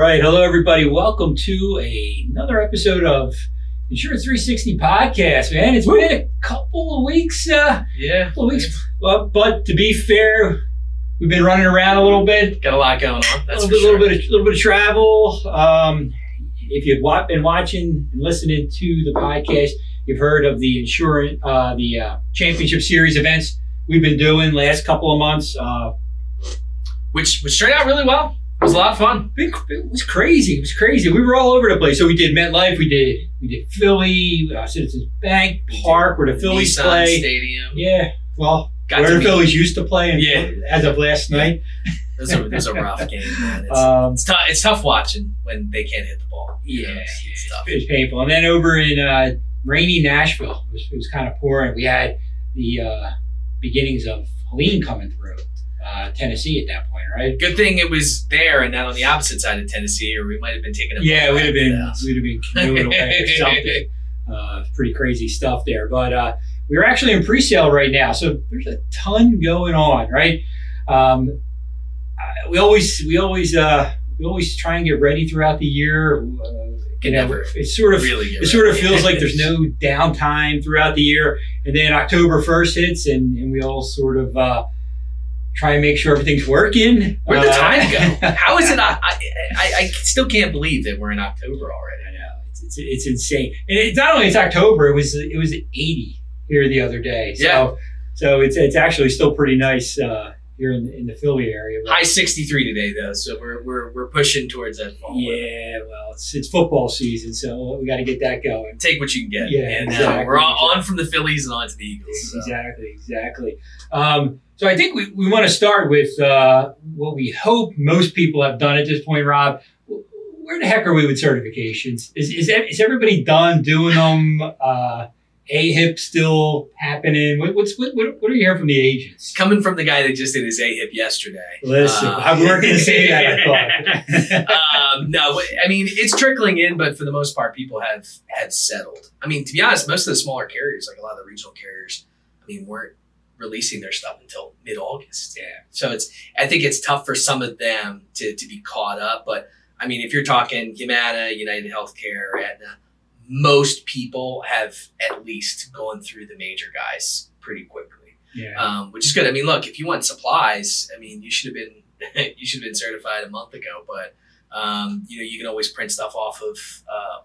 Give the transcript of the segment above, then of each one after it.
right. Hello, everybody. Welcome to another episode of Insurance 360 Podcast, man. It's been a couple of weeks. Well, but to be fair, we've been running around a little bit. Got a lot going on. That's a little bit of travel. If you've been watching and listening to the podcast, you've heard of the championship series events we've been doing last couple of months. Which turned out really well. It was a lot of fun. It was crazy. We were all over the place. So we did MetLife. We did Philly, Citizens Bank Park, where the Phillies Nissan play. Stadium. Yeah. Well, where the Phillies used to play. As of last night. It was a rough game, man. It's tough watching when they can't hit the ball. It's tough. It's painful. And then over in rainy Nashville, it was kind of pouring. We had the beginnings of Helene coming through. Tennessee at that point, right? Good thing it was there and not on the opposite side of Tennessee, or we might have been taking it. Yeah, we'd have been canoeing away or something. Pretty crazy stuff there. But we're actually in pre-sale right now, so there's a ton going on, right? We always try and get ready throughout the year. It sort of feels like there's no downtime throughout the year, and then October 1st hits, and we all sort of try and make sure everything's working. Where'd the time go? How is it? I still can't believe that we're in October already. I know it's insane, and it's not only it's October. It was 80 here the other day. So it's actually still pretty nice here in the Philly area. High 63 today though, so we're pushing towards that fall. Yeah, well it's football season, so we got to get that going. Take what you can get. Yeah, and exactly. We're on from the Phillies and on to the Eagles. So. Exactly. So I think we want to start with what we hope most people have done at this point, Rob. Where the heck are we with certifications? Is everybody done doing them? AEP still happening? What are you hearing from the agents? Coming from the guy that just did his AEP yesterday. Listen, I'm working to say that, I thought. No, I mean, it's trickling in, but for the most part, people have settled. I mean, to be honest, most of the smaller carriers, like a lot of the regional carriers, weren't releasing their stuff until mid-August. Yeah. So I think it's tough for some of them to be caught up. But I mean, if you're talking Humana, United Healthcare, Aetna, most people have at least gone through the major guys pretty quickly. Yeah. Which is good. I mean, look, if you want supplies, you should have been certified a month ago, but you can always print stuff off of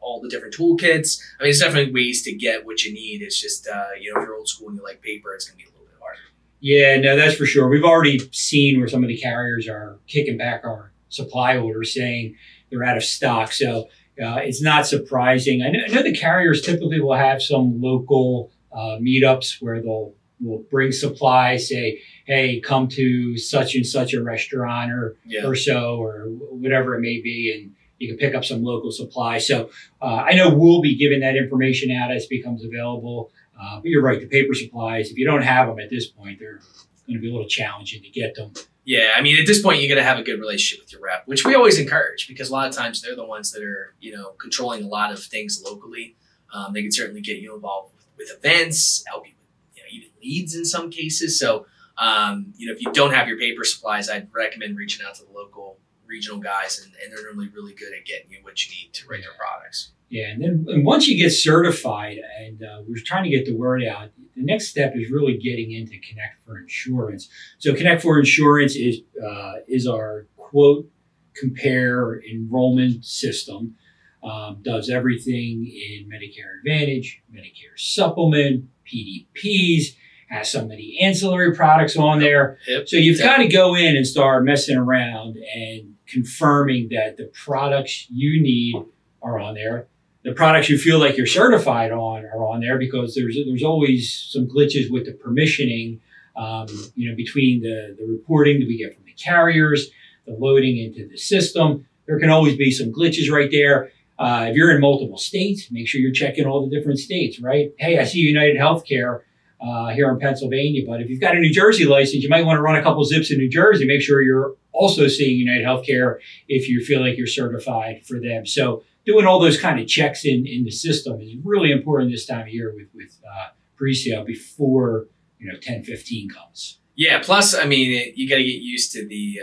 all the different toolkits. There's definitely ways to get what you need. It's just, if you're old school and you like paper, it's going to be a little bit harder. Yeah, no, that's for sure. We've already seen where some of the carriers are kicking back our supply orders, saying they're out of stock. So it's not surprising. I know the carriers typically will have some local meetups where they'll bring supplies, say, hey, come to such and such a restaurant or so, or whatever it may be, and you can pick up some local supplies. So I know we'll be giving that information out as it becomes available. But you're right, the paper supplies, if you don't have them at this point, they're going to be a little challenging to get them. Yeah, at this point, you're going to have a good relationship with your rep, which we always encourage, because a lot of times they're the ones that are, controlling a lot of things locally. They can certainly get you involved with events, help you with, even leads in some cases. So, if you don't have your paper supplies, I'd recommend reaching out to the local regional guys, and they're normally really good at getting you what you need to write their products. Yeah, and once you get certified, and we're trying to get the word out, the next step is really getting into Connect for Insurance. So Connect for Insurance is our quote, compare, enrollment system. Does everything in Medicare Advantage, Medicare Supplement, PDPs, has some of the ancillary products on there. Yep. So you've got to go in and start messing around and confirming that the products you need are on there. The products you feel like you're certified on are on there, because there's always some glitches with the permissioning, between the reporting that we get from the carriers, the loading into the system. There can always be some glitches right there. If you're in multiple states, make sure you're checking all the different states, right? Hey, I see United Healthcare here in Pennsylvania, but if you've got a New Jersey license, you might want to run a couple zips in New Jersey. Make sure you're also seeing United Healthcare if you feel like you're certified for them. So doing all those kind of checks in the system is really important this time of year with pre-sale before 10-15 comes. Yeah. Plus, you got to get used to the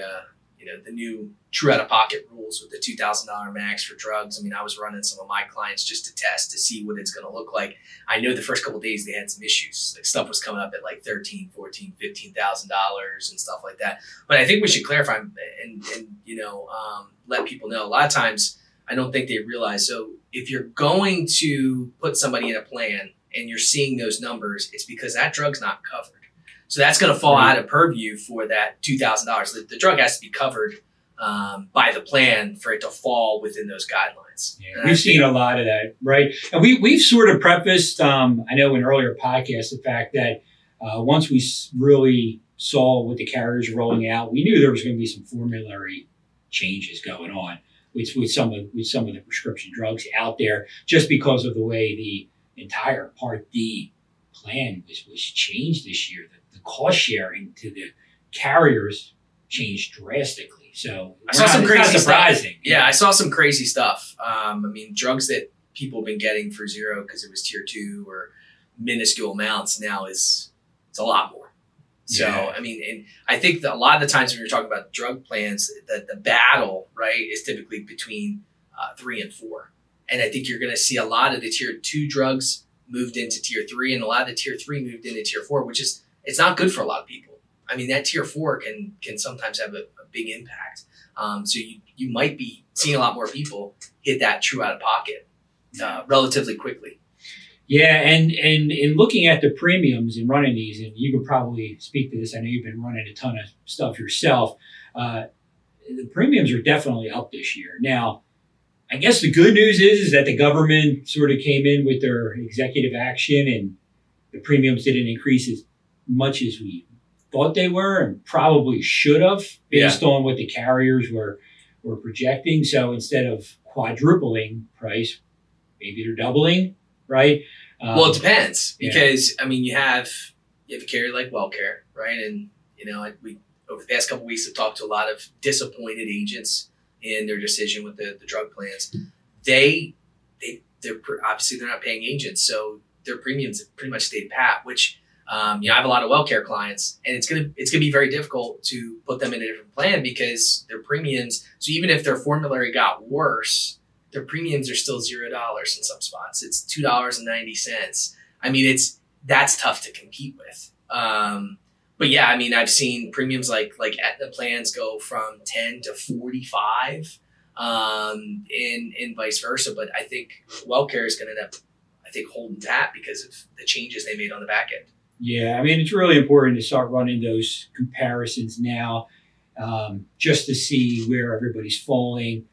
the new true out-of-pocket rules with the $2,000 max for drugs. I mean, I was running some of my clients just to test to see what it's going to look like. I know the first couple of days they had some issues. Like stuff was coming up at like $13,000, $14,000, $15,000 and stuff like that. But I think we should clarify and let people know. A lot of times, I don't think they realize. So if you're going to put somebody in a plan and you're seeing those numbers, it's because that drug's not covered. So that's going to fall out of purview for that $2,000. The drug has to be covered by the plan for it to fall within those guidelines. Yeah, we've seen a lot of that, right? And we've sort of prefaced, I know in earlier podcasts, the fact that once we really saw what the carriers were rolling out, we knew there was going to be some formulary changes going on with some of the prescription drugs out there, just because of the way the entire Part D plan was changed this year. The cost sharing to the carriers changed drastically. So I saw some crazy surprising. Stuff. Yeah, I saw some crazy stuff. I mean, drugs that people have been getting for zero because it was tier 2 or minuscule amounts now it's a lot more. So, I mean, and I think that a lot of the times when you're talking about drug plans, the battle, right, is typically between 3 and 4. And I think you're going to see a lot of the tier 2 drugs moved into tier 3 and a lot of the tier 3 moved into tier 4, which is, it's not good for a lot of people. I mean, that tier 4 can sometimes have a big impact. So you might be seeing a lot more people hit that true out of pocket relatively quickly. Yeah, and in looking at the premiums and running these, and you could probably speak to this, I know you've been running a ton of stuff yourself, the premiums are definitely up this year. Now, I guess the good news is that the government sort of came in with their executive action and the premiums didn't increase as much as we thought they were and probably should have based on what the carriers were projecting. So instead of quadrupling price, maybe they're doubling, right? Well, it depends because I mean you have a carrier like WellCare, right? And we over the past couple of weeks have talked to a lot of disappointed agents in their decision with the drug plans. They're obviously they're not paying agents, so their premiums have pretty much stayed pat. Which I have a lot of WellCare clients, and it's gonna be very difficult to put them in a different plan because their premiums. So even if their formulary got worse, their premiums are still $0 in some spots. It's $2.90. I mean, that's tough to compete with. But yeah, I mean, I've seen premiums like Aetna plans go from 10 to 45, and vice versa. But I think WellCare is going to end up, holding that because of the changes they made on the back end. Yeah, I mean, it's really important to start running those comparisons now, just to see where everybody's falling.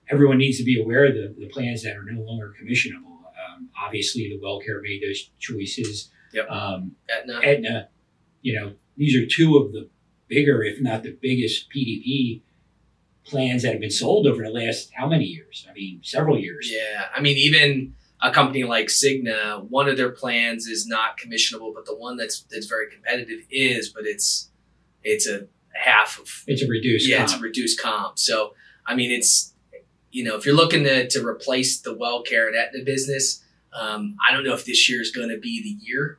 Everyone needs to be aware of the plans that are no longer commissionable. Obviously, the WellCare made those choices. Yep. Aetna, these are two of the bigger, if not the biggest PDP plans that have been sold over the last how many years? I mean, several years. Yeah, I mean, even a company like Cigna, one of their plans is not commissionable, but the one that's very competitive is, but it's a half of. It's a reduced. Yeah, comp. it's a reduced comp. So I mean, it's if you're looking to replace the WellCare and Aetna business, I don't know if this year is going to be the year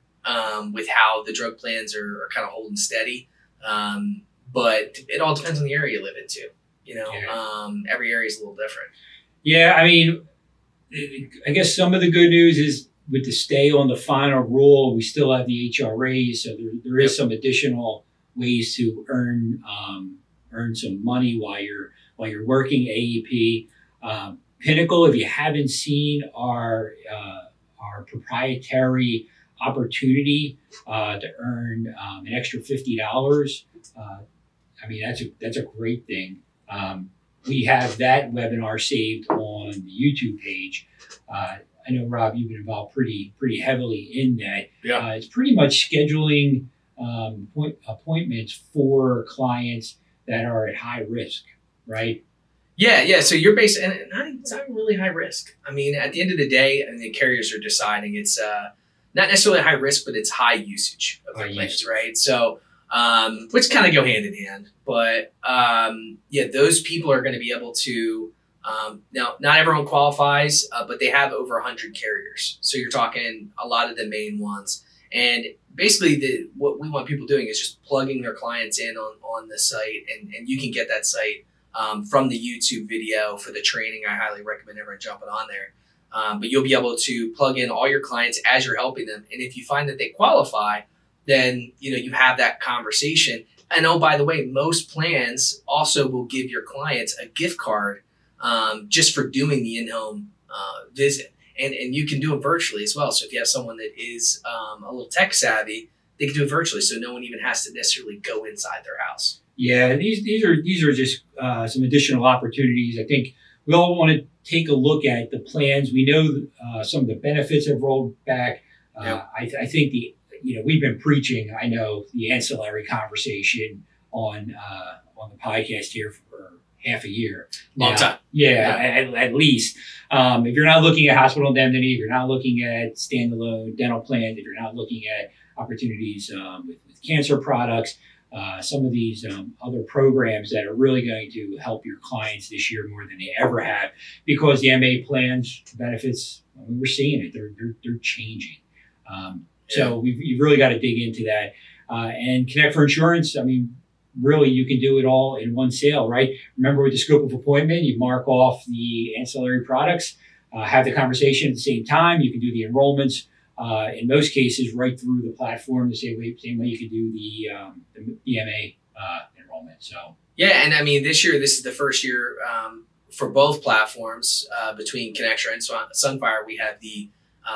with how the drug plans are kind of holding steady. But it all depends on the area you live in too. Every area is a little different. Yeah, I mean, I guess some of the good news is with the stay on the final rule, we still have the HRAs, so there is some additional ways to earn some money while you're working AEP. Pinnacle, if you haven't seen our proprietary opportunity to earn an extra $50, I mean that's a great thing. We have that webinar saved on the YouTube page. I know, Rob, you've been involved pretty heavily in that. Yeah. It's pretty much scheduling appointments for clients that are at high risk, right? Yeah. So you're based, and it's not really high risk. I mean, at the end of the day, and the carriers are deciding it's not necessarily high risk, but it's high usage of their plans, right? So, which kind of go hand in hand. But those people are going to be able to. Now, not everyone qualifies, but they have over 100 carriers. So you're talking a lot of the main ones. And basically, what we want people doing is just plugging their clients in on the site, and you can get that site from the YouTube video for the training. I highly recommend everyone jumping on there. But you'll be able to plug in all your clients as you're helping them. And if you find that they qualify, then you have that conversation. And oh, by the way, most plans also will give your clients a gift card just for doing the in-home visit. And you can do it virtually as well. So if you have someone that is a little tech savvy, they can do it virtually. So no one even has to necessarily go inside their house. Yeah, these are just some additional opportunities. I think we all want to take a look at the plans. We know some of the benefits have rolled back. Yep. I think we've been preaching, I know, the ancillary conversation on the podcast here for half a year. Long time. Yeah. At least. If you're not looking at hospital indemnity, if you're not looking at standalone dental plans, if you're not looking at opportunities with cancer products, some of these other programs that are really going to help your clients this year more than they ever have, because the MA plans benefits, we're seeing it, they're changing. So you've really got to dig into that. And Connect for Insurance, I mean, really you can do it all in one sale, right? Remember, with the scope of appointment, you mark off the ancillary products, have the conversation at the same time. You can do the enrollments. In most cases, right through the platform, the same way you could do the MA enrollment. So yeah, and I mean, this is the first year for both platforms. Between Connecture and Sunfire, we have the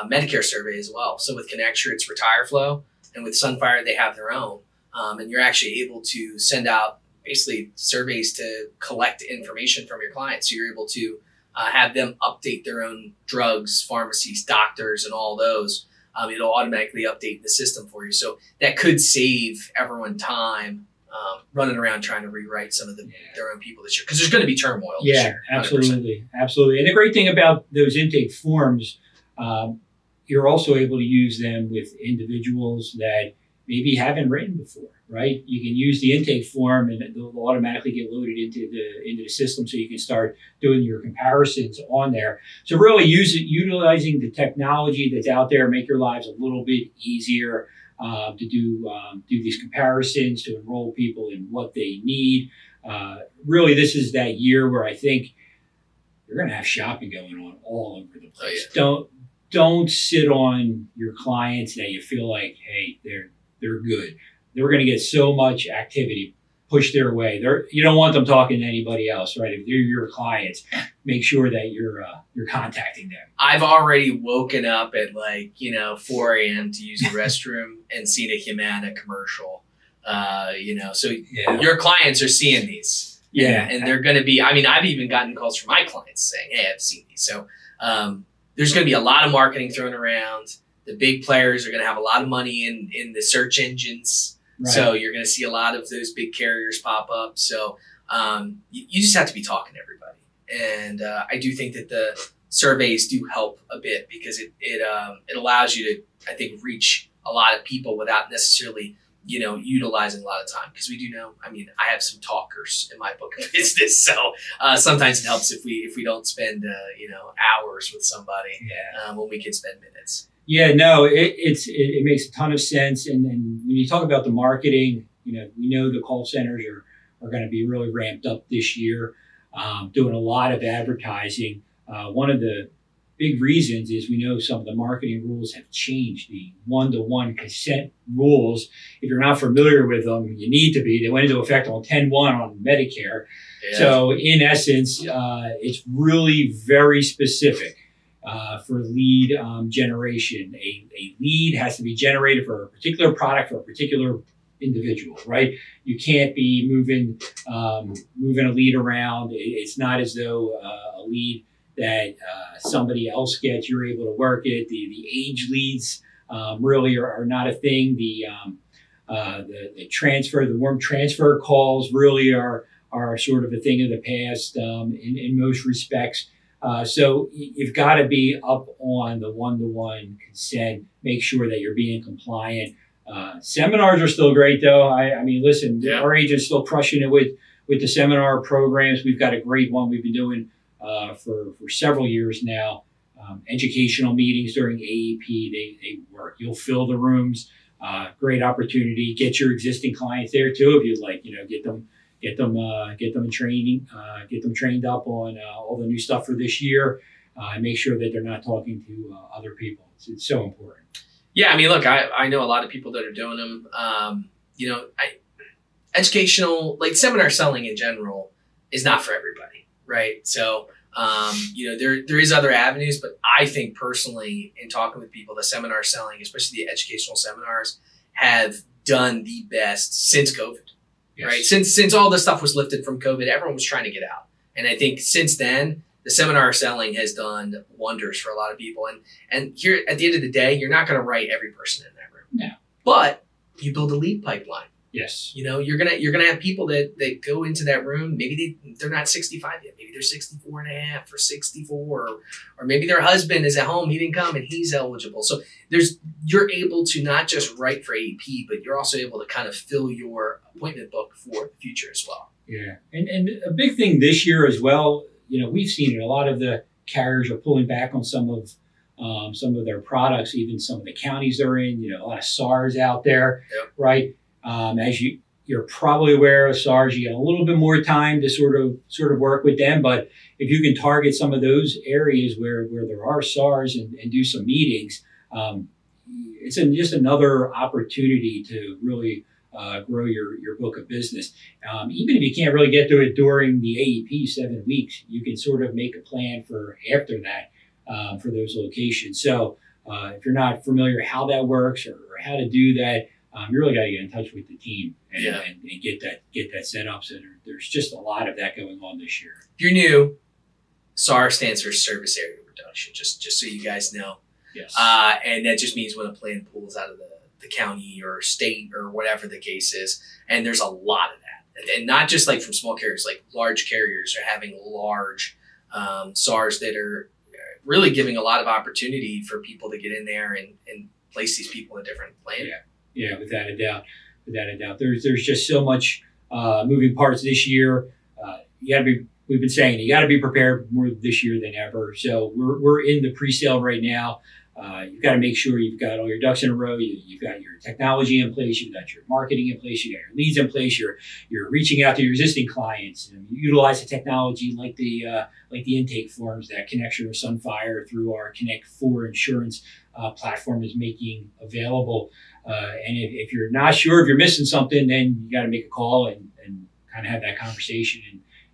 Medicare survey as well. So with Connecture, it's Retire Flow, and with Sunfire, they have their own. And you're actually able to send out basically surveys to collect information from your clients. So you're able to have them update their own drugs, pharmacies, doctors, and all those. It'll automatically update the system for you. So that could save everyone time running around trying to rewrite some of their own people this year, because there's going to be turmoil this year. 100%. Absolutely. And the great thing about those intake forms, you're also able to use them with individuals that maybe haven't written before, right? You can use the intake form and they'll automatically get loaded into the system, so you can start doing your comparisons on there. So really utilizing the technology that's out there, make your lives a little bit easier to do these comparisons, to enroll people in what they need. Really, this is that year where I think you're going to have shopping going on all over the place. Oh, yeah. Don't sit on your clients that you feel like, hey, they're good. They're going to get so much activity pushed their way. You don't want them talking to anybody else, right? If they're your clients, make sure that you're contacting them. I've already woken up at 4 a.m. to use the restroom and seen a Humana commercial. So your clients are seeing these. Yeah. And they're going to be, I've even gotten calls from my clients saying, hey, I've seen these. So there's going to be a lot of marketing thrown around. The big players are going to have a lot of money in the search engines. Right. So you're going to see a lot of those big carriers pop up. So you just have to be talking to everybody. And I do think that the surveys do help a bit, because it allows you to, I think, reach a lot of people without necessarily, utilizing a lot of time. Because we do know, I have some talkers in my book of business. So sometimes it helps if we don't spend, hours with somebody when we can spend minutes. Yeah, no, it makes a ton of sense. And when you talk about the marketing, we know the call centers are going to be really ramped up this year, doing a lot of advertising. One of the big reasons is we know some of the marketing rules have changed. The one-to-one consent rules, if you're not familiar with them, you need to be. They went into effect on 10/1 on Medicare. Yeah. So in essence, it's really very specific. For lead generation. A lead has to be generated for a particular product for a particular individual, right? You can't be moving a lead around. It's not as though a lead that somebody else gets, you're able to work it. The age leads really are not a thing. The warm transfer calls really are sort of a thing of the past in most respects. So you've got to be up on the one-to-one consent, make sure that you're being compliant. Seminars are still great though. Listen, our agent's still crushing it with the seminar programs. We've got a great one we've been doing for several years now. educational meetings during AEP, they work. You'll fill the rooms. Great opportunity. Get your existing clients there too if you'd like. Get them in training. Get them trained up on all the new stuff for this year. And make sure that they're not talking to other people. It's so important. Yeah, I mean, look, I know a lot of people that are doing them. Educational, like seminar selling in general, is not for everybody, right? So, there is other avenues, but I think personally, in talking with people, the seminar selling, especially the educational seminars, have done the best since COVID, Yes. right? Since all this stuff was lifted from COVID, everyone was trying to get out, and I think since then, the seminar selling has done wonders for a lot of people. And here, at the end of the day, you're not going to write every person in that room, No. but you build a lead pipeline. Yes. You're gonna have people that go into that room. Maybe they're not 65 yet. Maybe they're 64 and a half or 64, or maybe their husband is at home. He didn't come and he's eligible. So you're able to not just write for AEP, but you're also able to kind of fill your appointment book for the future as well. Yeah, and a big thing this year as well. We've seen it. A lot of the carriers are pulling back on some of their products. Even some of the counties they're in. A lot of SARs out there, Yep. right? As you're probably aware of SARs, you get a little bit more time to sort of work with them. But if you can target some of those areas where there are SARs and do some meetings, it's just another opportunity to really grow your book of business. Even if you can't really get to it during the AEP 7 weeks, you can sort of make a plan for after that for those locations. So if you're not familiar how that works or how to do that, you really got to get in touch with the team and get that set up. So there's just a lot of that going on this year. If you're new, SAR stands for Service Area Reduction, just so you guys know. Yes. And that just means when a plan pulls out of the county or state or whatever the case is. And there's a lot of that. And not just like from small carriers, like large carriers are having large SARs that are really giving a lot of opportunity for people to get in there and place these people in a different plan. Yeah, without a doubt. There's just so much moving parts this year. We've been saying you got to be prepared more this year than ever. So we're in the pre-sale right now. You've got to make sure you've got all your ducks in a row. You've got your technology in place. You've got your marketing in place. You've got your leads in place. You're reaching out to your existing clients and utilize the technology like the intake forms that Connecture and Sunfire through our Connect 4 insurance platform is making available. And if you're not sure, if you're missing something, then you got to make a call and kind of have that conversation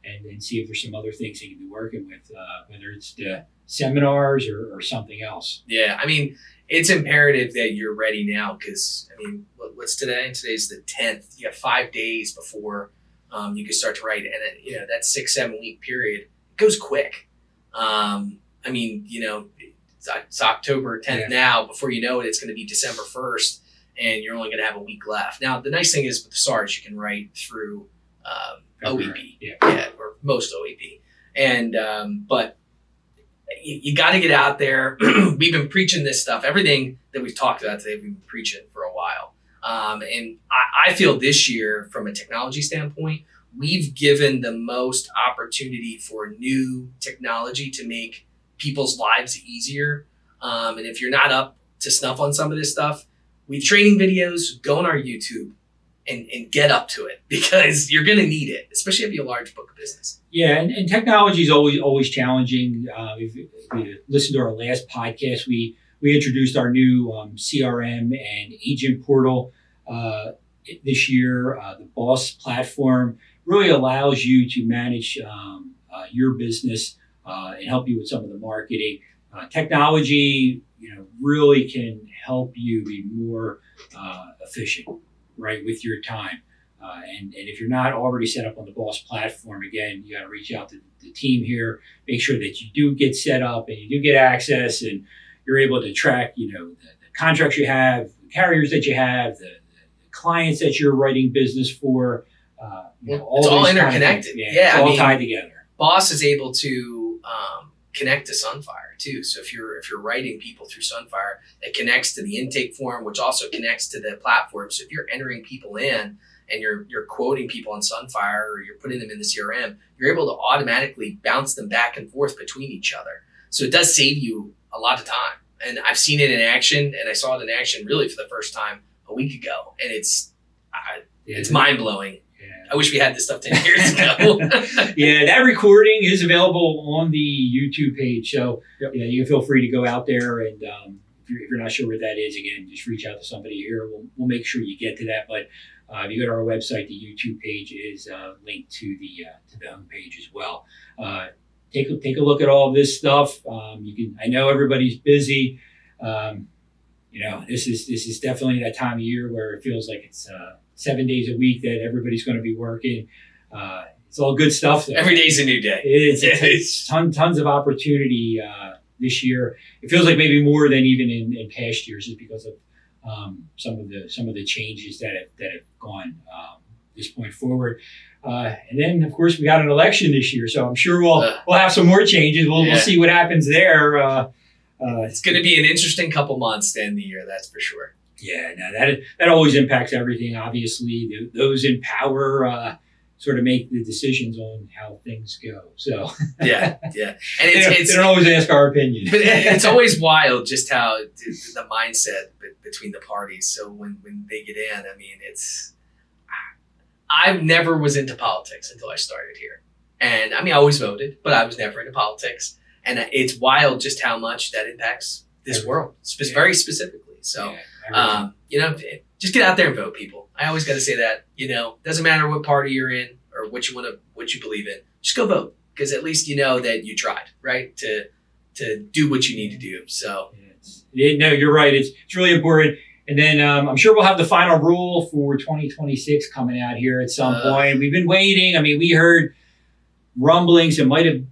and see if there's some other things that you can be working with, whether it's the seminars or something else. Yeah, I mean, it's imperative that you're ready now because, I mean, what's today? Today's the 10th. You have 5 days before you can start to write. And, that 6-7 week period goes quick. I mean, it's October 10th now. Before you know it, it's going to be December 1st. And you're only going to have a week left. Now, the nice thing is with the SARs, you can write through OEP, or most OEP. And but you got to get out there. We've been preaching this stuff. Everything that we've talked about today, we've been preaching for a while. And I feel this year, from a technology standpoint, we've given the most opportunity for new technology to make people's lives easier. And if you're not up to snuff on some of this stuff, we've training videos. Go on our YouTube and get up to it because you're going to need it, especially if you have a large book of business. Yeah, and technology is always challenging. If you listen to our last podcast, we introduced our new CRM and agent portal this year. The Boss platform really allows you to manage your business and help you with some of the marketing. Technology, really can help you be more efficient, right, with your time. And if you're not already set up on the Boss platform, again, you got to reach out to the team here, make sure that you do get set up and you do get access and you're able to track, the contracts you have, the carriers that you have, the clients that you're writing business for. It's all interconnected. It's all tied together. Boss is able to connect to Sunfire too. So if you're writing people through Sunfire, it connects to the intake form, which also connects to the platform. So if you're entering people in and you're quoting people on Sunfire or you're putting them in the CRM, you're able to automatically bounce them back and forth between each other. So it does save you a lot of time. And I've seen it in action, and I saw it in action really for the first time a week ago. And it's mind blowing. I wish we had this stuff 10 years ago. Yeah, that recording is available on the YouTube page. So yeah, you can feel free to go out there, and if you're not sure what that is, again, just reach out to somebody here. We'll make sure you get to that. But if you go to our website, the YouTube page is linked to the homepage as well. Take a look at all of this stuff. I know everybody's busy. This is definitely that time of year where it feels like it's 7 days a week that everybody's going to be working. It's all good stuff, though. Every day's a new day. It's tons of opportunity this year. It feels like maybe more than even in past years, just because of some of the changes that have gone this point forward. And then, of course, we got an election this year, so I'm sure we'll have some more changes. We'll see what happens there. It's going to be an interesting couple months to end the year, that's for sure. Yeah, no, that always impacts everything. Obviously, those in power sort of make the decisions on how things go. So yeah, and they don't always ask our opinion. But it's always wild just how the mindset between the parties. So when they get in, I mean, I never was into politics until I started here, and I mean, I always voted, but I was never into politics. And it's wild just how much that impacts this world, very specifically. So, just get out there and vote, people. I always got to say that. Doesn't matter what party you're in or what you believe in. Just go vote, because at least you know that you tried, right, to do what you need to do. So, no, you're right. It's really important. And then I'm sure we'll have the final rule for 2026 coming out here at some point. We've been waiting. I mean, we heard rumblings. It might have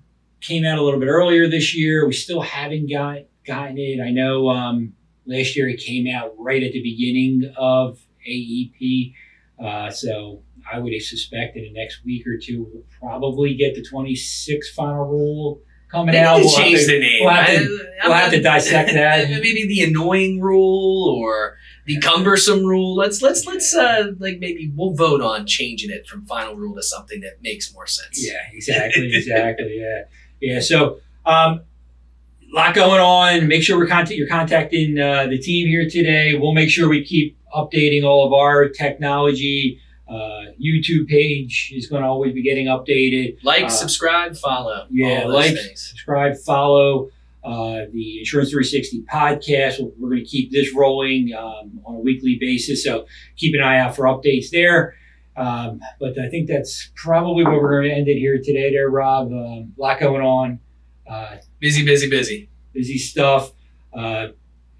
came out a little bit earlier this year. We still haven't gotten it. I know last year it came out right at the beginning of AEP. So I would suspect in the next week or two, we'll probably get the 26 final rule coming out. We'll change the name. We'll have to dissect that. Maybe the annoying rule or the cumbersome rule. Let's maybe we'll vote on changing it from final rule to something that makes more sense. Yeah, exactly. Yeah. So, a lot going on. Make sure you're contacting the team here today. We'll make sure we keep updating all of our technology. YouTube page is going to always be getting updated. Subscribe, follow. Yeah, subscribe, follow the Insurance 360 podcast. We're going to keep this rolling on a weekly basis. So keep an eye out for updates there. But I think that's probably where we're going to end it here today there, Rob. A lot going on. Busy stuff. If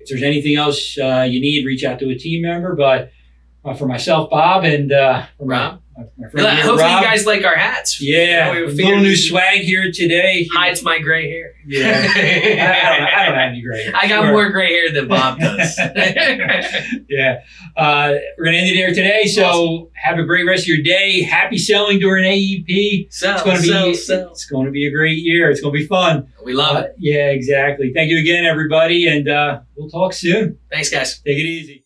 there's anything else you need, reach out to a team member. But for myself, Bob, and Rob, my friend here, hopefully Rob, you guys like our hats. Yeah, a little new swag here today. Hides my gray hair. Yeah, I don't have any gray hair. I got more gray hair than Bob does. Yeah, we're gonna end it here today. So have a great rest of your day. Happy selling during AEP. It's going to be a great year. It's going to be fun. We love it. Yeah, exactly. Thank you again, everybody, and we'll talk soon. Thanks, guys. Take it easy.